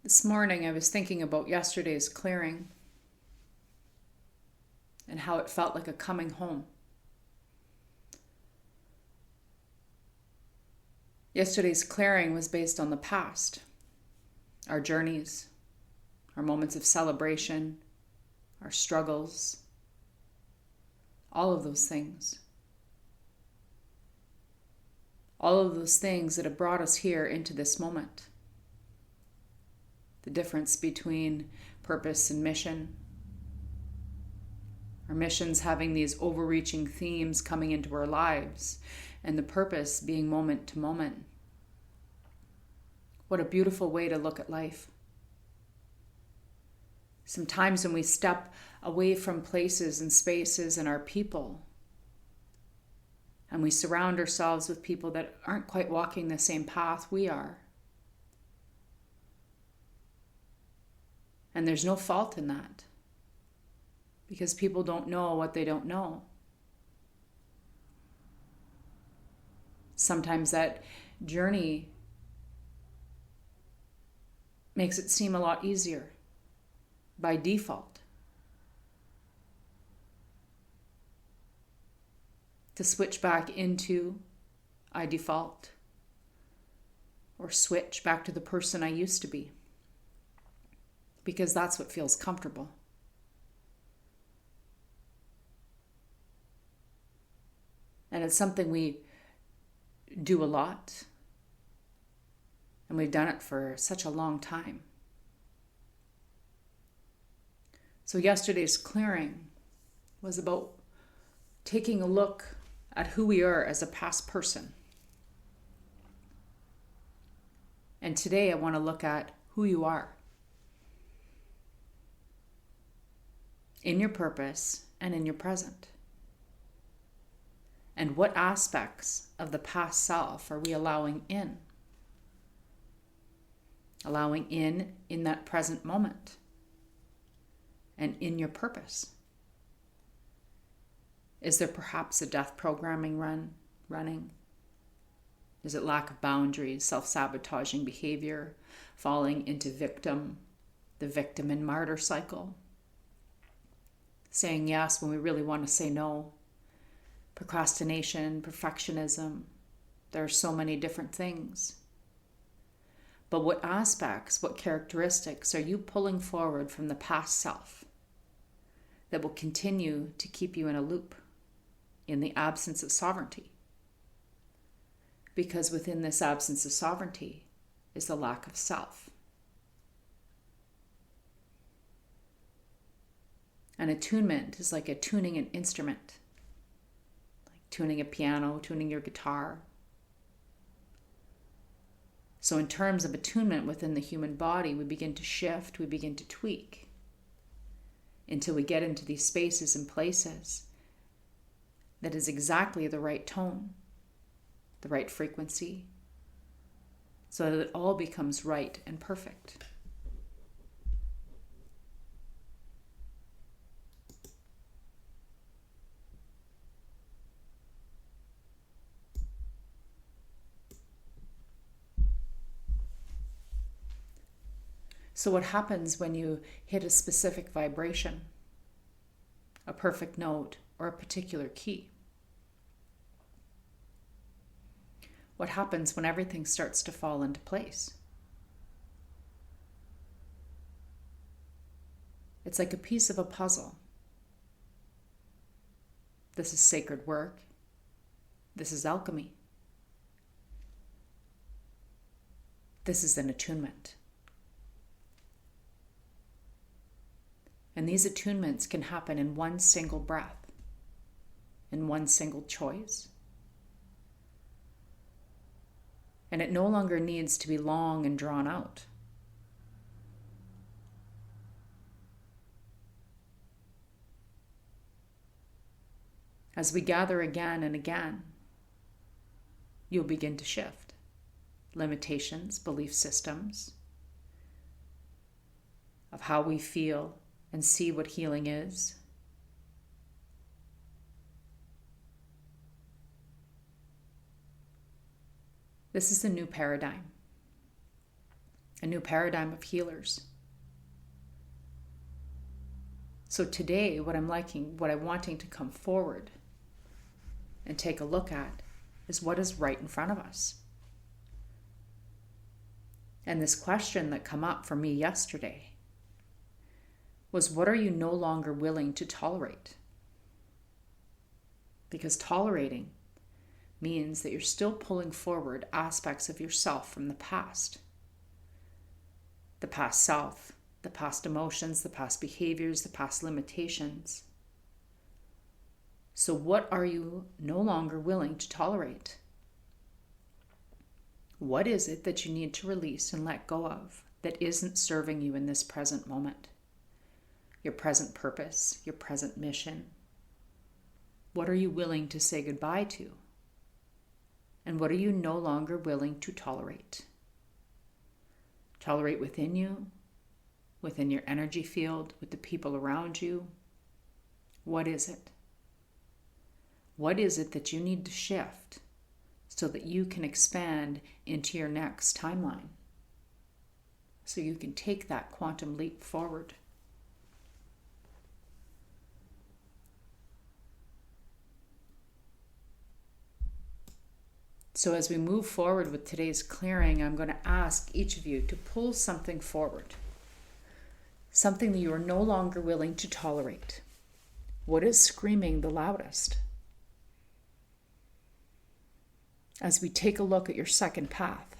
This morning I was thinking about yesterday's clearing and how it felt like a coming home. Yesterday's clearing was based on the past, our journeys, our moments of celebration, our struggles, all of those things. All of those things that have brought us here into this moment. The difference between purpose and mission. Our missions having these overreaching themes coming into our lives, and the purpose being moment to moment. What a beautiful way to look at life. Sometimes when we step away from places and spaces and our people, and we surround ourselves with people that aren't quite walking the same path we are, and there's no fault in that, because people don't know what they don't know. Sometimes that journey makes it seem a lot easier by default to switch back into I default, or switch back to the person I used to be, because that's what feels comfortable. And it's something we do a lot, and we've done it for such a long time. So yesterday's clearing was about taking a look at who we are as a past person. And today I want to look at who you are in your purpose and in your present. And what aspects of the past self are we allowing in? Allowing in that present moment and in your purpose. Is there perhaps a death programming running? Is it lack of boundaries, self-sabotaging behavior, falling into the victim and martyr cycle? Saying yes when we really want to say no. Procrastination, perfectionism. There are so many different things. But what aspects, what characteristics are you pulling forward from the past self that will continue to keep you in a loop in the absence of sovereignty? Because within this absence of sovereignty is the lack of self. An attunement is like tuning an instrument, like tuning a piano, tuning your guitar. So in terms of attunement within the human body, we begin to shift, we begin to tweak until we get into these spaces and places that is exactly the right tone, the right frequency, so that it all becomes right and perfect. So what happens when you hit a specific vibration, a perfect note, or a particular key? What happens when everything starts to fall into place? It's like a piece of a puzzle. This is sacred work. This is alchemy. This is an attunement. And these attunements can happen in one single breath, in one single choice. And it no longer needs to be long and drawn out. As we gather again and again, you'll begin to shift limitations, belief systems of how we feel and see what healing is. This is the new paradigm. a new paradigm of healers. So today, what I'm wanting to come forward and take a look at is what is right in front of us. And this question that came up for me yesterday was, what are you no longer willing to tolerate? Because tolerating means that you're still pulling forward aspects of yourself from the past self, the past emotions, the past behaviors, the past limitations. So what are you no longer willing to tolerate? What is it that you need to release and let go of that isn't serving you in this present moment? Your present purpose, your present mission. What are you willing to say goodbye to? And what are you no longer willing to tolerate? Tolerate within you, within your energy field, with the people around you. What is it? What is it that you need to shift so that you can expand into your next timeline? So you can take that quantum leap forward. So as we move forward with today's clearing, I'm going to ask each of you to pull something forward. Something that you are no longer willing to tolerate. What is screaming the loudest? As we take a look at your second path,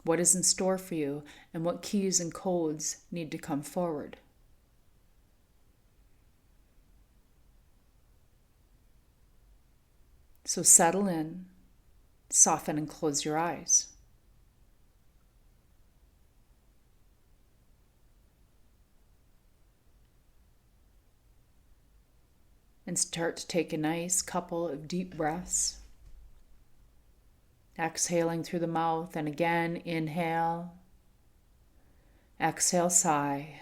what is in store for you and what keys and codes need to come forward? So settle in, soften and close your eyes. And start to take a nice couple of deep breaths. Exhaling through the mouth, and again, inhale. Exhale, sigh.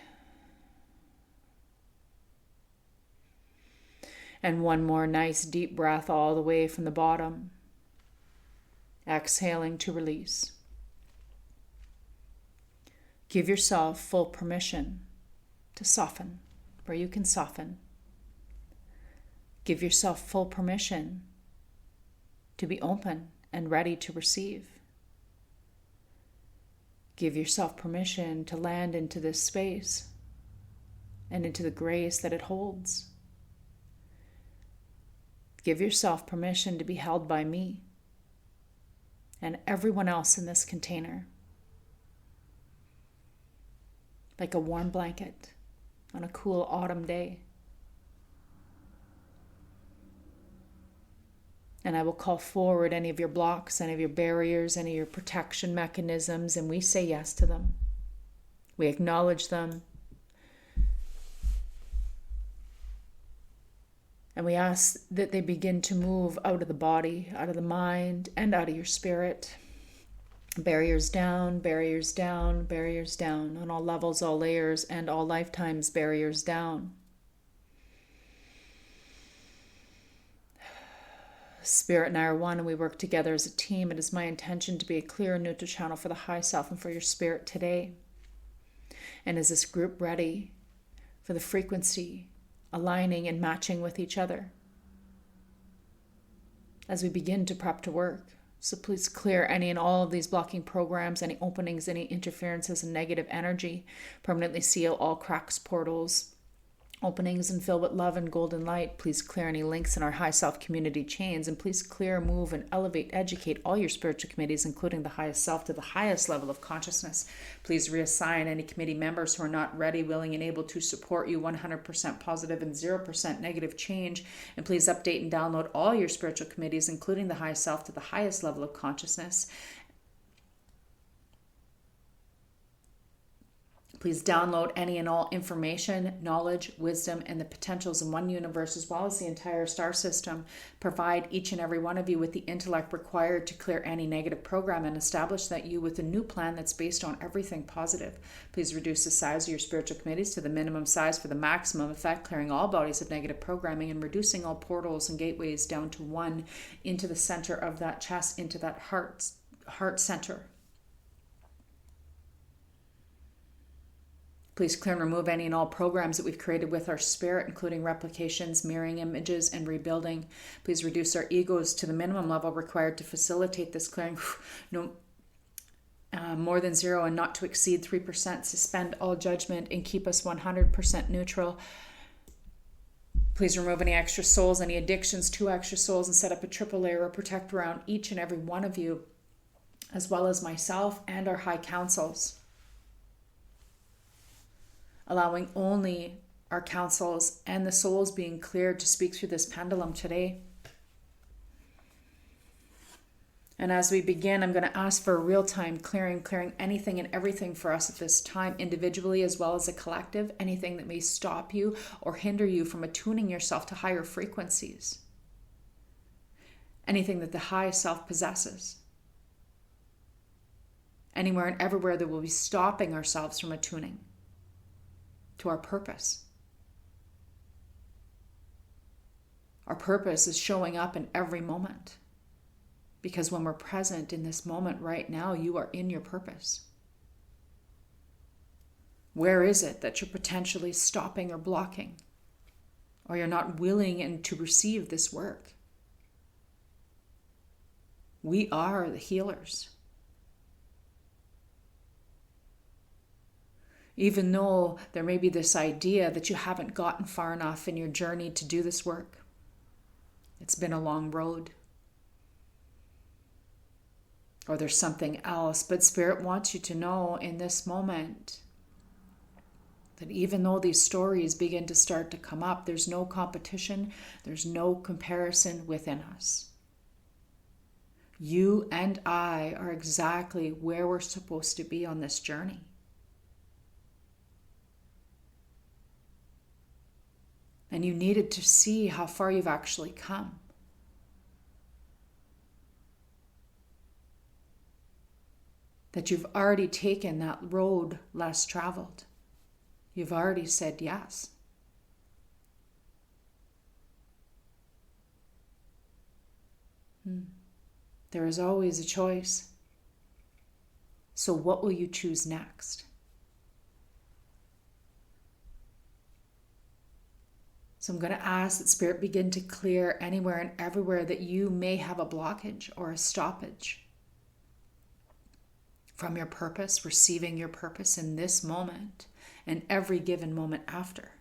And one more nice deep breath all the way from the bottom. Exhaling to release. Give yourself full permission to soften where you can soften. Give yourself full permission to be open and ready to receive. Give yourself permission to land into this space and into the grace that it holds. Give yourself permission to be held by me and everyone else in this container, like a warm blanket on a cool autumn day. And I will call forward any of your blocks, any of your barriers, any of your protection mechanisms, and we say yes to them. We acknowledge them. And we ask that they begin to move out of the body, out of the mind, and out of your spirit. Barriers down, barriers down, barriers down, on all levels, all layers, and all lifetimes, barriers down. Spirit and I are one, and we work together as a team. It is my intention to be a clear and neutral channel for the high self and for your spirit today. And is this group ready for the frequency aligning and matching with each other as we begin to prep to work? So please clear any and all of these blocking programs, any openings, any interferences and negative energy. Permanently seal all cracks, portals, openings, and fill with love and golden light. Please clear any links in our high self community chains, and please clear, move, and elevate, educate all your spiritual committees, including the highest self, to the highest level of consciousness. Please reassign any committee members who are not ready, willing, and able to support you 100% positive and 0% negative change. And please update and download all your spiritual committees, including the highest self, to the highest level of consciousness. Please download any and all information, knowledge, wisdom, and the potentials in one universe, as well as the entire star system. Provide each and every one of you with the intellect required to clear any negative program and establish that you with a new plan that's based on everything positive. Please reduce the size of your spiritual committees to the minimum size for the maximum effect, clearing all bodies of negative programming and reducing all portals and gateways down to one, into the center of that chest, into that heart heart center. Please clear and remove any and all programs that we've created with our spirit, including replications, mirroring images, and rebuilding. Please reduce our egos to the minimum level required to facilitate this clearing. No, more than 0 and not to exceed 3%. Suspend all judgment and keep us 100% neutral. Please remove any extra souls, any addictions to extra souls, and set up a triple layer of protect around each and every one of you, as well as myself and our high councils. Allowing only our councils and the souls being cleared to speak through this pendulum today. And as we begin, I'm going to ask for a real-time clearing anything and everything for us at this time, individually as well as a collective, anything that may stop you or hinder you from attuning yourself to higher frequencies. Anything that the high self possesses. Anywhere and everywhere that we'll be stopping ourselves from attuning to our purpose. Our purpose is showing up in every moment. Because when we're present in this moment right now, you are in your purpose. Where is it that you're potentially stopping or blocking? Or you're not willing and to receive this work? We are the healers. Even though there may be this idea that you haven't gotten far enough in your journey to do this work. It's been a long road. Or there's something else. But Spirit wants you to know in this moment that even though these stories begin to start to come up, there's no competition, there's no comparison within us. You and I are exactly where we're supposed to be on this journey. And you needed to see how far you've actually come. That you've already taken that road less traveled. You've already said yes. There is always a choice. So what will you choose next? So I'm going to ask that Spirit begin to clear anywhere and everywhere that you may have a blockage or a stoppage from your purpose, receiving your purpose in this moment and every given moment after.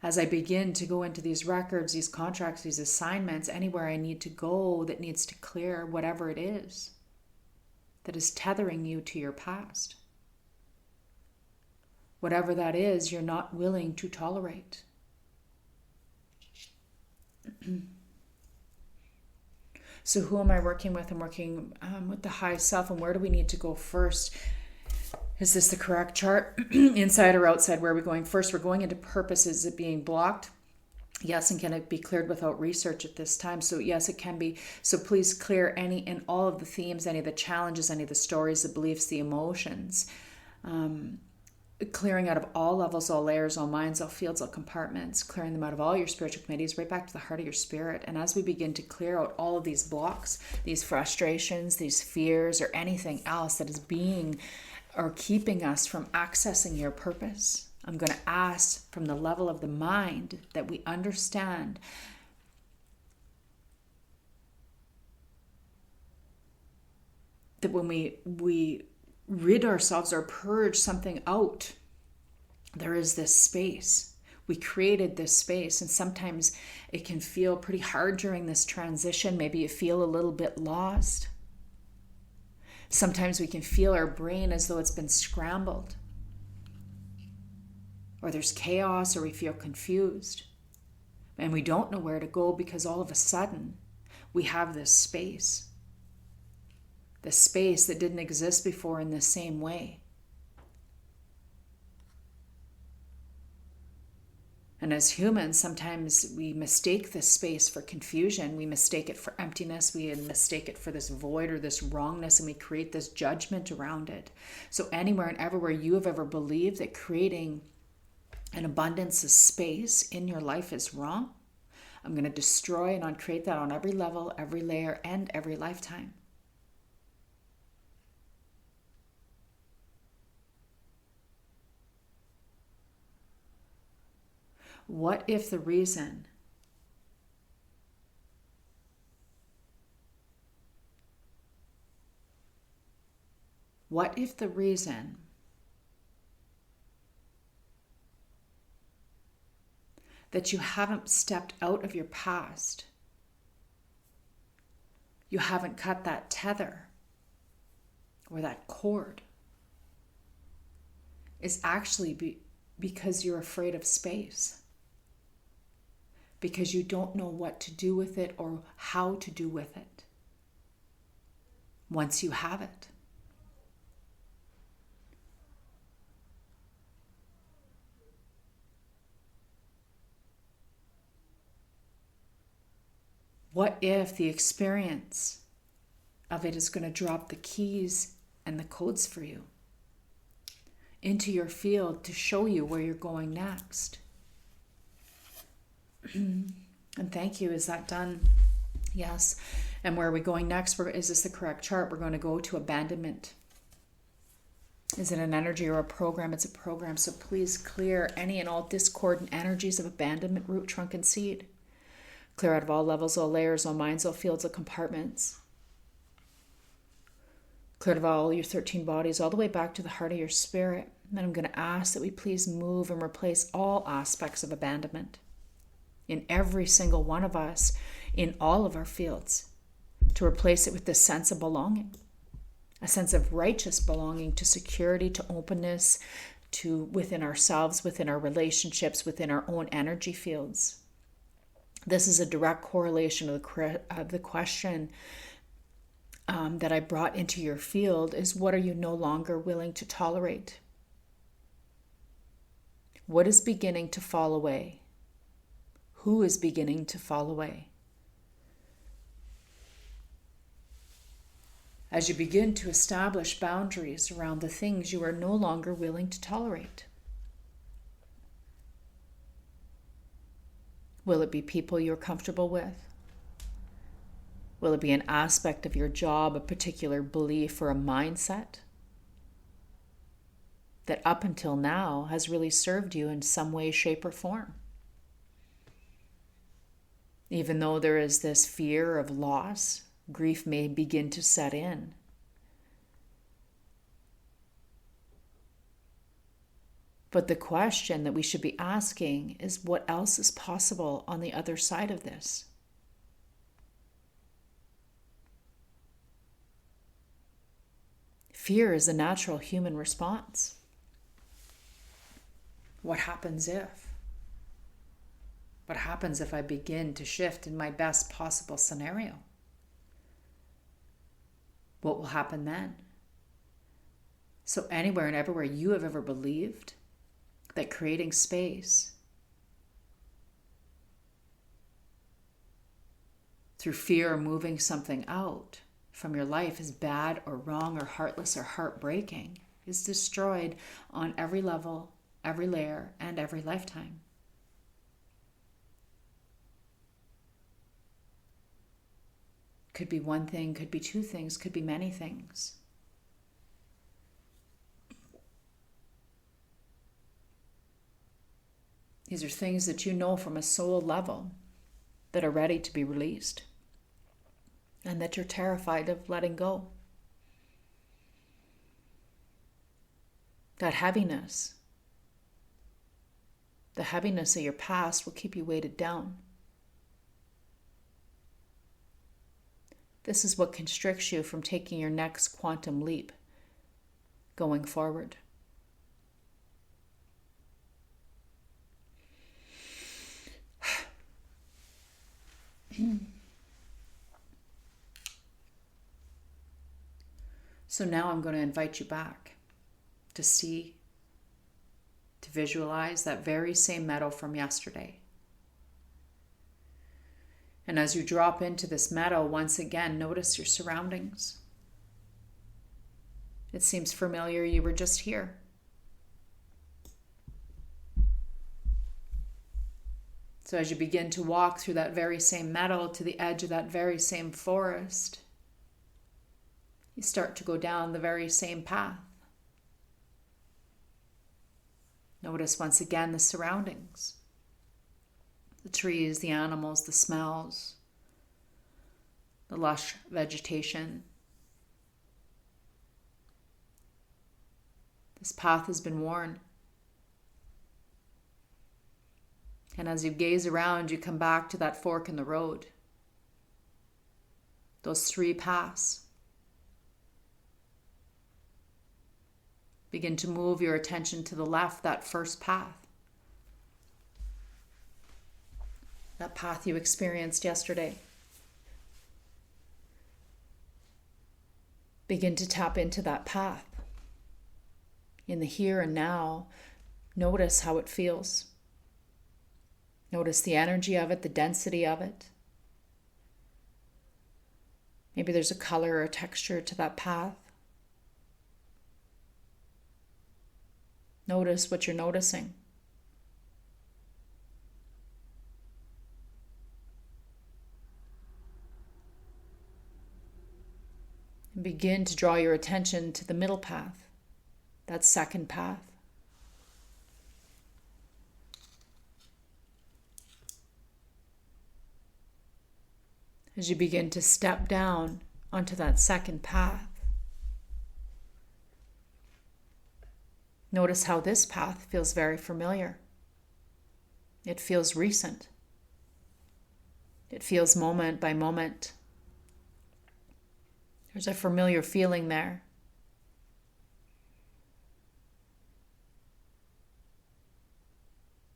As I begin to go into these records, these contracts, these assignments, anywhere I need to go that needs to clear whatever it is that is tethering you to your past. Whatever that is, you're not willing to tolerate. So who am I working with? I'm working with the high self. And where do we need to go first? Is this the correct chart? Inside or outside? Where are we going first? We're going into purpose. Is it being blocked? Yes. And can it be cleared without research at this time? So yes, it can be. So please clear any and all of the themes, any of the challenges, any of the stories, the beliefs, the emotions. Clearing out of all levels, all layers, all minds, all fields, all compartments, clearing them out of all your spiritual committees, right back to the heart of your spirit. And as we begin to clear out all of these blocks, these frustrations, these fears, or anything else that is being or keeping us from accessing your purpose, I'm going to ask from the level of the mind that we understand that when we rid ourselves or purge something out, there is this space. We created this space, and sometimes it can feel pretty hard during this transition. Maybe you feel a little bit lost. Sometimes we can feel our brain as though it's been scrambled, or there's chaos, or we feel confused, and we don't know where to go because all of a sudden we have this space. The space that didn't exist before in the same way. And as humans, sometimes we mistake this space for confusion. We mistake it for emptiness. We mistake it for this void or this wrongness, and we create this judgment around it. So anywhere and everywhere you have ever believed that creating an abundance of space in your life is wrong, I'm going to destroy and uncreate that on every level, every layer, and every lifetime. What if the reason that you haven't stepped out of your past, you haven't cut that tether or that cord, is actually because you're afraid of space? Because you don't know what to do with it or how to do with it once you have it. What if the experience of it is going to drop the keys and the codes for you into your field to show you where you're going next? And thank you. Is that done? Yes. And where are we going next? Is this the correct chart? We're going to go to abandonment. Is it an energy or a program? It's a program. So please clear any and all discordant energies of abandonment, root, trunk, and seed. Clear out of all levels, all layers, all minds, all fields, all compartments. Clear out of all your 13 bodies, all the way back to the heart of your spirit. And then I'm going to ask that we please move and replace all aspects of abandonment in every single one of us, in all of our fields, to replace it with this sense of belonging, a sense of righteous belonging to security, to openness, to within ourselves, within our relationships, within our own energy fields. This is a direct correlation of the question that I brought into your field is, what are you no longer willing to tolerate? What is beginning to fall away? Who is beginning to fall away? As you begin to establish boundaries around the things you are no longer willing to tolerate. Will it be people you're comfortable with? Will it be an aspect of your job, a particular belief, or a mindset that up until now has really served you in some way, shape, or form? Even though there is this fear of loss, grief may begin to set in. But the question that we should be asking is, what else is possible on the other side of this? Fear is a natural human response. What happens if? What happens if I begin to shift in my best possible scenario? What will happen then? So anywhere and everywhere you have ever believed that creating space through fear or moving something out from your life is bad or wrong or heartless or heartbreaking is destroyed on every level, every layer, and every lifetime. Could be one thing, could be two things, could be many things. These are things that you know from a soul level that are ready to be released and that you're terrified of letting go. That heaviness, the heaviness of your past will keep you weighted down. This is what constricts you from taking your next quantum leap going forward. So now I'm going to invite you back to see, to visualize that very same meadow from yesterday. And as you drop into this meadow, once again, notice your surroundings. It seems familiar, you were just here. So as you begin to walk through that very same meadow to the edge of that very same forest, you start to go down the very same path. Notice once again the surroundings, the trees, the animals, the smells, the lush vegetation. This path has been worn. And as you gaze around, you come back to that fork in the road. Those 3 paths. Begin to move your attention to the left, that first path. That path you experienced yesterday. Begin to tap into that path. In the here and now, notice how it feels. Notice the energy of it, the density of it. Maybe there's a color or a texture to that path. Notice what you're noticing. And begin to draw your attention to the middle path, that second path. As you begin to step down onto that second path, notice how this path feels very familiar. It feels recent. It feels moment by moment. There's a familiar feeling there.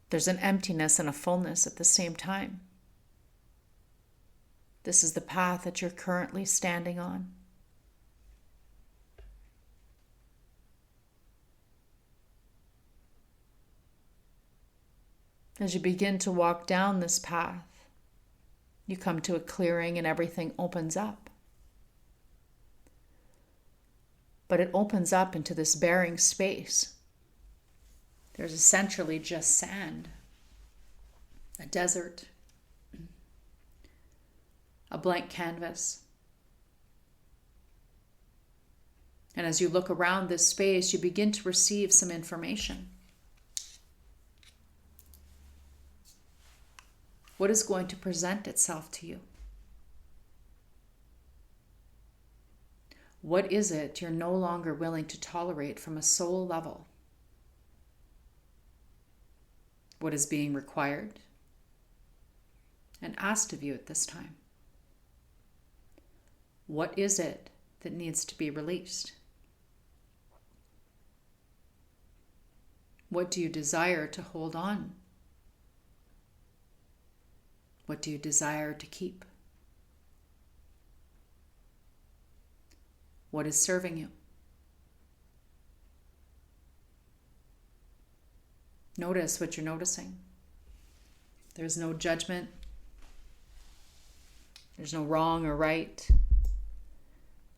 There's an emptiness and a fullness at the same time. This is the path that you're currently standing on. As you begin to walk down this path, you come to a clearing and everything opens up. But it opens up into this bearing space. There's essentially just sand, a desert, a blank canvas. And as you look around this space, you begin to receive some information. What is going to present itself to you? What is it you're no longer willing to tolerate from a soul level? What is being required and asked of you at this time? What is it that needs to be released? What do you desire to hold on? What do you desire to keep? What is serving you? Notice what you're noticing. There's no judgment. There's no wrong or right.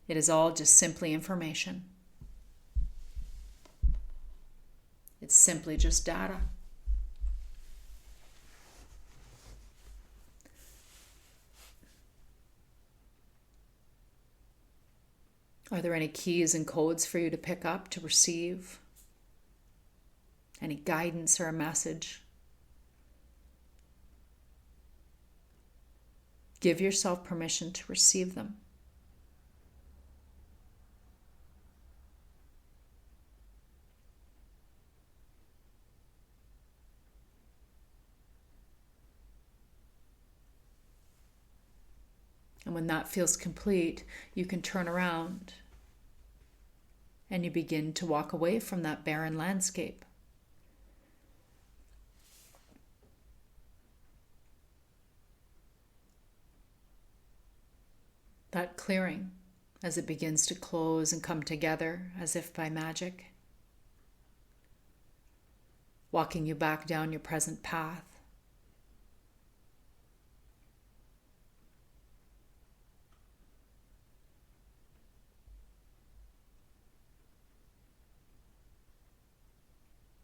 It is all just simply information. It's simply just data. Are there any keys and codes for you to pick up, to receive? Any guidance or a message? Give yourself permission to receive them. And when that feels complete, you can turn around and you begin to walk away from that barren landscape. That clearing, as it begins to close and come together as if by magic, walking you back down your present path.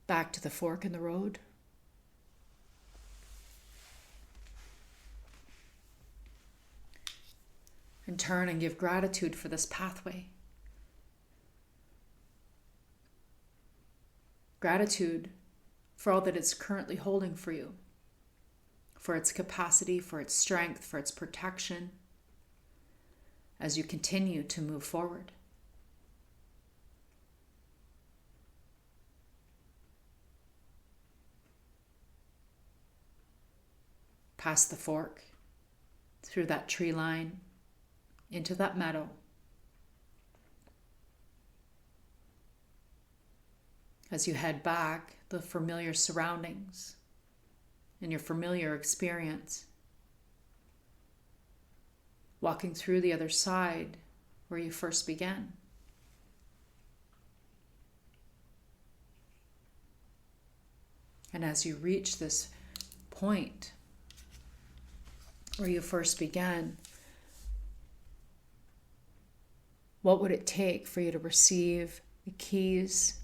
Back to the fork in the road. And turn and give gratitude for this pathway. Gratitude for all that it's currently holding for you, for its capacity, for its strength, for its protection, as you continue to move forward. Past the fork, through that tree line, into that meadow. As you head back, the familiar surroundings and your familiar experience. Walking through the other side where you first began. And as you reach this point where you first began, what would it take for you to receive the keys,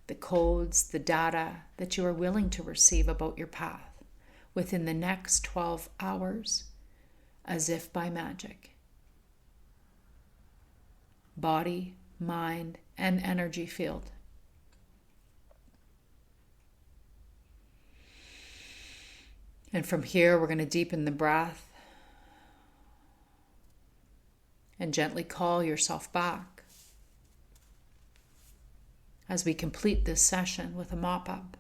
the codes, the data that you are willing to receive about your path within the next 12 hours, as if by magic? Body, mind, and energy field. And from here, we're going to deepen the breath and gently call yourself back as we complete this session with a mop-up.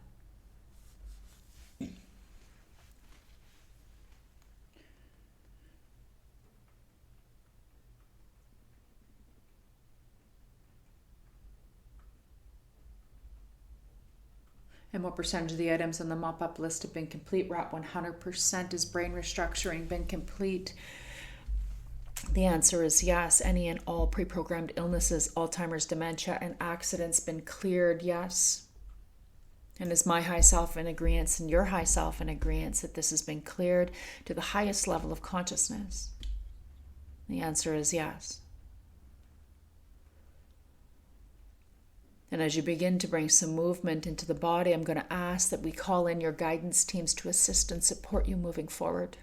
And what percentage of the items on the mop-up list have been complete? We're at 100%. Is brain restructuring been complete? The answer is yes. Any and all pre-programmed illnesses, Alzheimer's, dementia, and accidents been cleared? Yes. And is my high self in agreement and your high self in agreement that this has been cleared to the highest level of consciousness? The answer is yes. And as you begin to bring some movement into the body, I'm going to ask that we call in your guidance teams to assist and support you moving forward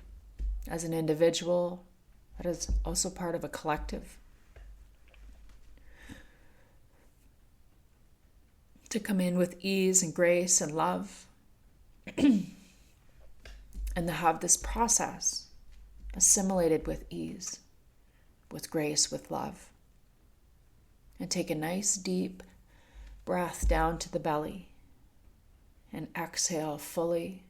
as an individual that is also part of a collective. To come in with ease and grace and love and to have this process assimilated with ease, with grace, with love. And take a nice deep breath down to the belly and exhale fully